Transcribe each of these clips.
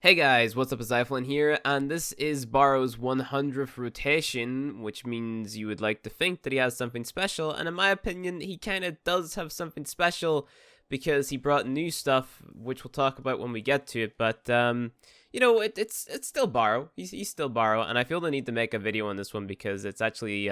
Hey guys, what's up? It's Zyflin here, and this is Baro's 100th rotation, which means you would like to think that he has something special, and in my opinion, he kind of does have something special because he brought new stuff, which we'll talk about when we get to it, but, it's still Baro. He's still Baro, and I feel the need to make a video on this one because it's actually,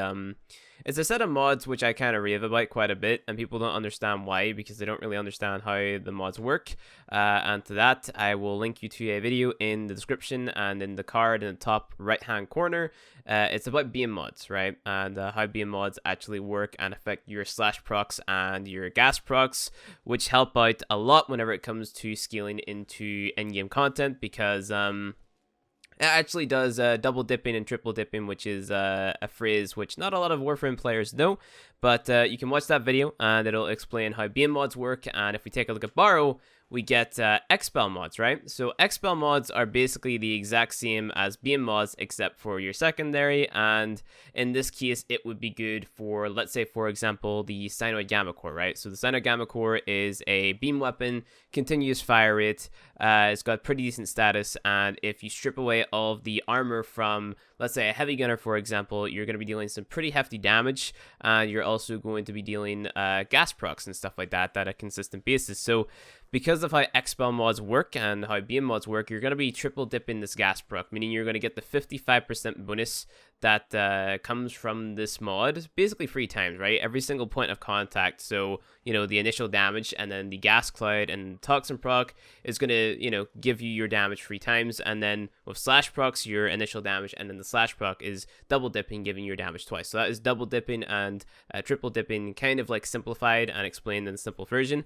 it's a set of mods which I kind of rave about quite a bit, and people don't understand why because they don't really understand how the mods work. And to that, I will link you to a video in the description and in the card in the top right hand corner. It's about beam mods, right? And how beam mods actually work and affect your slash procs and your gas procs, which help out a lot whenever it comes to scaling into in-game content because it actually does double dipping and triple dipping, which is a phrase which not a lot of Warframe players know, but you can watch that video and it'll explain how beam mods work. And if we take a look at Baro, we get Expel mods, right? So Expel mods are basically the exact same as beam mods except for your secondary, and in this case it would be good for, let's say for example, the Cyanoid Gamma Core, right? So the Cyanoid Gamma Core is a beam weapon, continuous fire rate, it's got pretty decent status, and if you strip away all of the armor from, let's say, a heavy gunner, for example, you're going to be dealing some pretty hefty damage, and you're also going to be dealing gas procs and stuff like that at a consistent basis. So because of how Expel mods work and how beam mods work, you're going to be triple dipping this gas proc, meaning you're going to get the 55% bonus that comes from this mod basically 3 times, right? Every single point of contact. So, the initial damage and then the gas cloud and toxin proc is going to, give you your damage 3 times. And then with slash procs, your initial damage and then the slash proc is double dipping, giving your damage twice. So that is double dipping and triple dipping, kind of like simplified and explained in the simple version.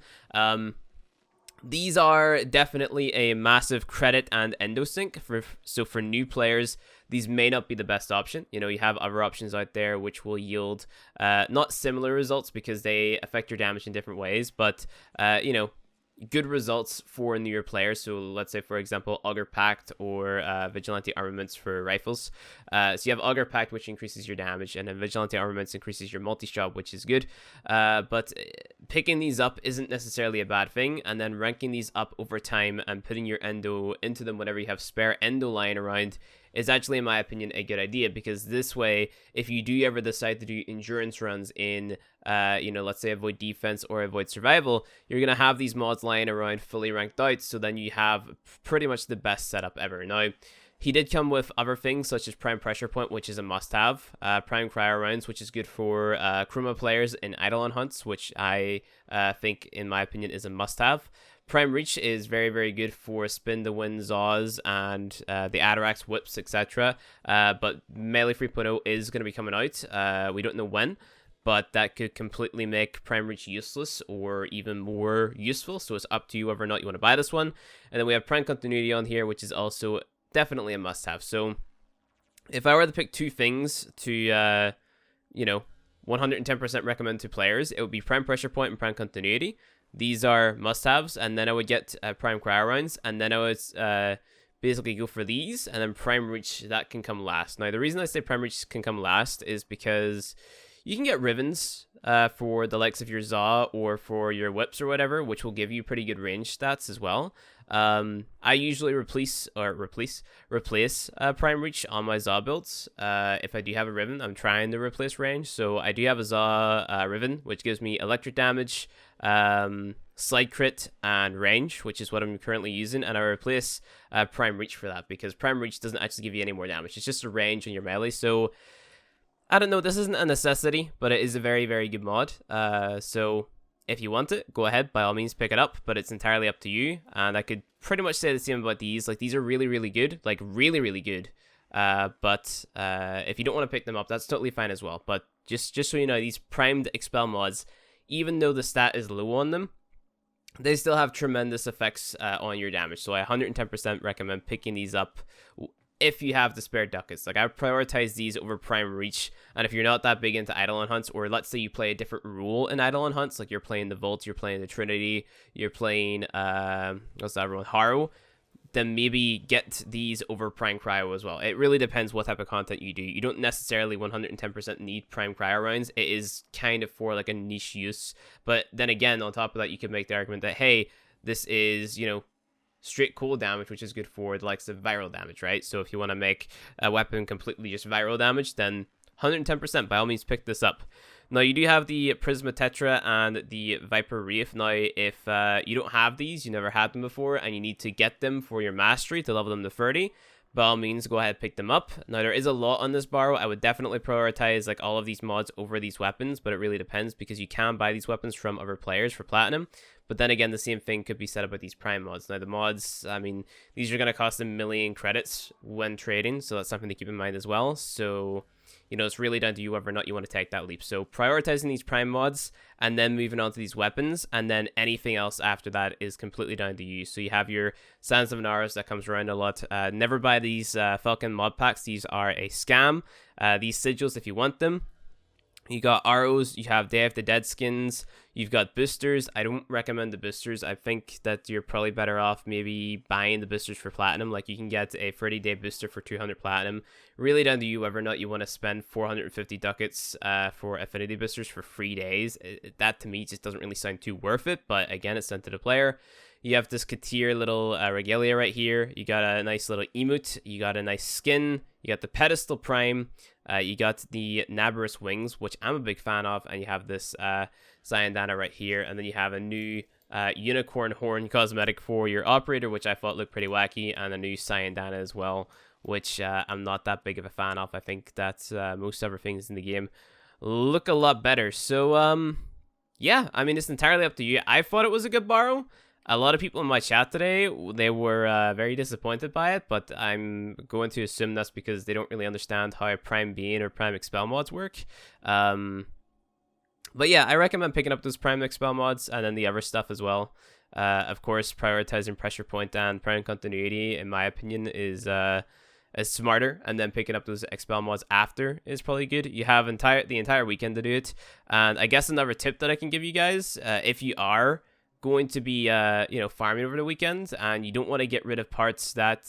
These are definitely a massive credit and endosync so for new players, these may not be the best option. You have other options out there which will yield not similar results because they affect your damage in different ways, but good results for newer players. So let's say, for example, Augur Pact or Vigilante Armaments for rifles. So you have Augur Pact, which increases your damage, and then Vigilante Armaments increases your multi-shot, which is good. But picking these up isn't necessarily a bad thing, and then ranking these up over time and putting your endo into them whenever you have spare endo lying around is actually, in my opinion, a good idea, because this way, if you do ever decide to do endurance runs in, let's say avoid defense or avoid survival, you're going to have these mods lying around fully ranked out, so then you have pretty much the best setup ever. Now, he did come with other things such as Prime Pressure Point, which is a must-have, Prime Cryo Rounds, which is good for Chroma players in Eidolon hunts, which I think, in my opinion, is a must-have. Prime Reach is very, very good for Spin the Wind Zaws and the Atarax whips, etc. But Melee 3.0 is going to be coming out. We don't know when, but that could completely make Prime Reach useless or even more useful. So it's up to you whether or not you want to buy this one. And then we have Prime Continuity on here, which is also definitely a must-have. So if I were to pick 2 things to, 110% recommend to players, it would be Prime Pressure Point and Prime Continuity. These are must-haves, and then I would get Prime Cryo Rounds, and then I would basically go for these, and then Prime Reach, that can come last. Now, the reason I say Prime Reach can come last is because you can get Rivens for the likes of your Zaw or for your Whips or whatever, which will give you pretty good range stats as well. I usually replace Prime Reach on my Zaw builds. If I do have a Riven, I'm trying to replace range. So I do have a Zaw Riven, which gives me electric damage, slide crit, and range, which is what I'm currently using. And I replace Prime Reach for that because Prime Reach doesn't actually give you any more damage. It's just a range on your melee. So I don't know, this isn't a necessity, but it is a very, very good mod. So if you want it, go ahead, by all means pick it up, but it's entirely up to you. And I could pretty much say the same about these. Like, these are really, really good, like really, really good. But if you don't want to pick them up, that's totally fine as well. But just so you know, these primed Expel mods, even though the stat is low on them, they still have tremendous effects on your damage. So I 110% recommend picking these up if you have the spare ducats. Like, I prioritize these over Prime Reach, and if you're not that big into Eidolon hunts, or let's say you play a different rule in Eidolon hunts, like you're playing the Volt, you're playing the Trinity, you're playing what's that one, Harrow, then maybe get these over Prime Cryo as well. It really depends what type of content you do. You don't necessarily 110% need Prime Cryo rounds. It is kind of for like a niche use, but then again, on top of that, you could make the argument that, hey, this is, straight cold damage, which is good for the likes of viral damage, right? So if you want to make a weapon completely just viral damage, then 110%, by all means, pick this up. Now, you do have the Prisma Tetra and the Viper Reef. Now, if you don't have these, you never had them before, and you need to get them for your mastery to level them to 30, by all means, go ahead and pick them up. Now, there is a lot on this Baro. I would definitely prioritize like all of these mods over these weapons, but it really depends because you can buy these weapons from other players for platinum. But then again, the same thing could be said about these prime mods. Now, the mods, I mean, these are going to cost 1,000,000 credits when trading, so that's something to keep in mind as well. So, you know, it's really down to you whether or not you want to take that leap. So prioritizing these prime mods and then moving on to these weapons, and then anything else after that is completely down to you. So you have your Sands of Naros that comes around a lot. Never buy these Falcon mod packs. These are a scam. These sigils, if you want them. You got arrows, you have Day of the Dead skins, you've got boosters. I don't recommend the boosters. I think that you're probably better off maybe buying the boosters for platinum. Like, you can get a 30-day booster for 200 platinum. Really down to you whether or not you want to spend 450 ducats for affinity boosters for 3 days. That to me just doesn't really sound too worth it, but again, it's sent to the player. You have this Katir little regalia right here. You got a nice little emote. You got a nice skin. You got the Pedestal Prime. You got the Nabarus Wings, which I'm a big fan of. And you have this Cyandana right here. And then you have a new Unicorn Horn cosmetic for your Operator, which I thought looked pretty wacky. And a new Cyandana as well, which I'm not that big of a fan of. I think that most other things in the game look a lot better. So, yeah, I mean, it's entirely up to you. I thought it was a good Baro. A lot of people in my chat today, they were very disappointed by it, but I'm going to assume that's because they don't really understand how Prime Being or Prime Expel mods work. But yeah, I recommend picking up those Prime Expel mods and then the other stuff as well. Of course, prioritizing Pressure Point and Prime Continuity, in my opinion, is smarter, and then picking up those Expel mods after is probably good. You have the entire weekend to do it. And I guess another tip that I can give you guys, if you are going to be farming over the weekend and you don't want to get rid of parts that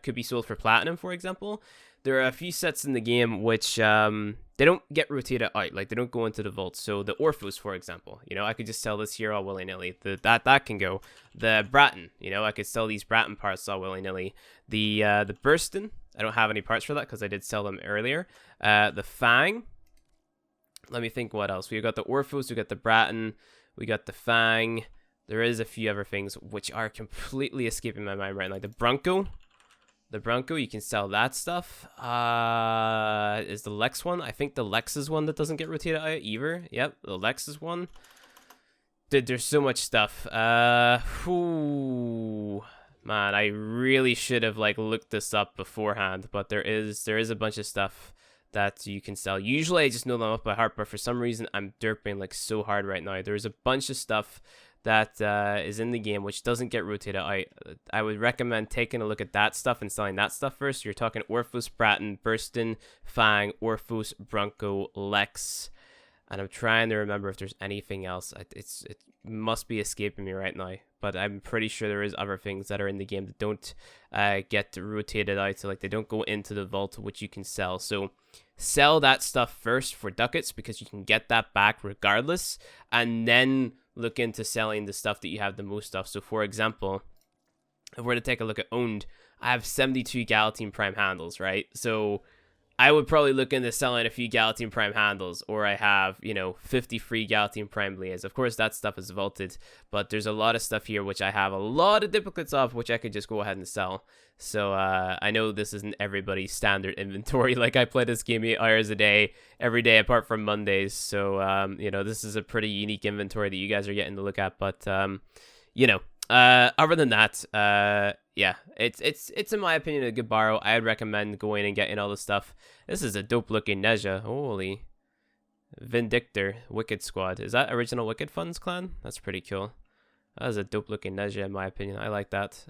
could be sold for platinum, for example, there are a few sets in the game which they don't get rotated out, like they don't go into the vault. So the Orphos, for example, I could just sell this here all willy-nilly. That can go. The Bratton, I could sell these Bratton parts all willy-nilly. The Burston, I don't have any parts for that because I did sell them earlier. The Fang, let me think what else. We got the Orphos, we got the Bratton, we got the Fang. There is a few other things which are completely escaping my mind right now. The Bronco, you can sell that stuff. Is the Lex one? I think the Lex is one that doesn't get rotated out either. Yep, the Lex is one. Dude, there's so much stuff. Man, I really should have looked this up beforehand, but there is a bunch of stuff that you can sell. Usually I just know them off by heart, but for some reason I'm derping so hard right now. There's a bunch of stuff that is in the game which doesn't get rotated out. I would recommend taking a look at that stuff and selling that stuff first. You're talking Orphos, Bratton, Burston, Fang, Orphos, Bronco, Lex, and I'm trying to remember if there's anything else. It must be escaping me right now, but I'm pretty sure there is other things that are in the game that don't get rotated out, so they don't go into the vault, which you can sell. So sell that stuff first for ducats because you can get that back regardless, and then look into selling the stuff that you have the most of. So for example, if we're to take a look at owned, I have 72 Galatine Prime handles, right? So I would probably look into selling a few Galatine Prime handles, or I have 50 free Galatine Prime blades. Of course that stuff is vaulted, but there's a lot of stuff here which I have a lot of duplicates of, which I could just go ahead and sell. So I know this isn't everybody's standard inventory. I play this game 8 hours a day, every day apart from Mondays. So this is a pretty unique inventory that you guys are getting to look at. But other than that, yeah, it's in my opinion a good Baro. I'd recommend going and getting all the stuff. This is a dope looking Neja. Holy Vindictor Wicked Squad. Is that original Wicked Funds clan? That's pretty cool. That is a dope looking Neja in my opinion. I like that.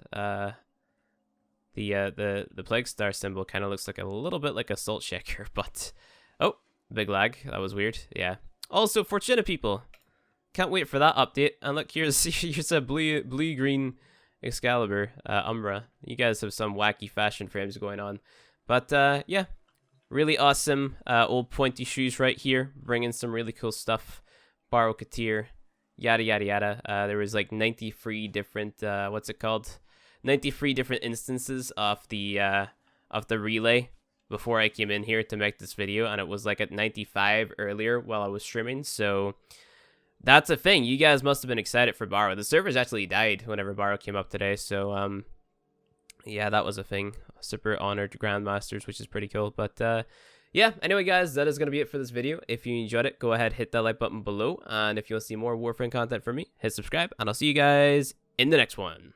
The Plague Star symbol kind of looks a little bit like a Salt Shaker, but oh, big lag. That was weird. Yeah. Also, Fortuna people, can't wait for that update. And look, here's a blue green Excalibur Umbra. You guys have some wacky fashion frames going on, but yeah, really awesome old pointy shoes right here, bringing some really cool stuff. Baro Katir, yada yada yada. There was 93 different what's it called? 93 different instances of the relay before I came in here to make this video, and it was like at 95 earlier while I was streaming. So that's a thing. You guys must have been excited for Baro. The servers actually died whenever Baro came up today. So yeah, that was a thing. Super honored Grandmasters, which is pretty cool. But yeah, anyway, guys, that is going to be it for this video. If you enjoyed it, go ahead, hit that like button below. And if you want to see more Warframe content from me, hit subscribe. And I'll see you guys in the next one.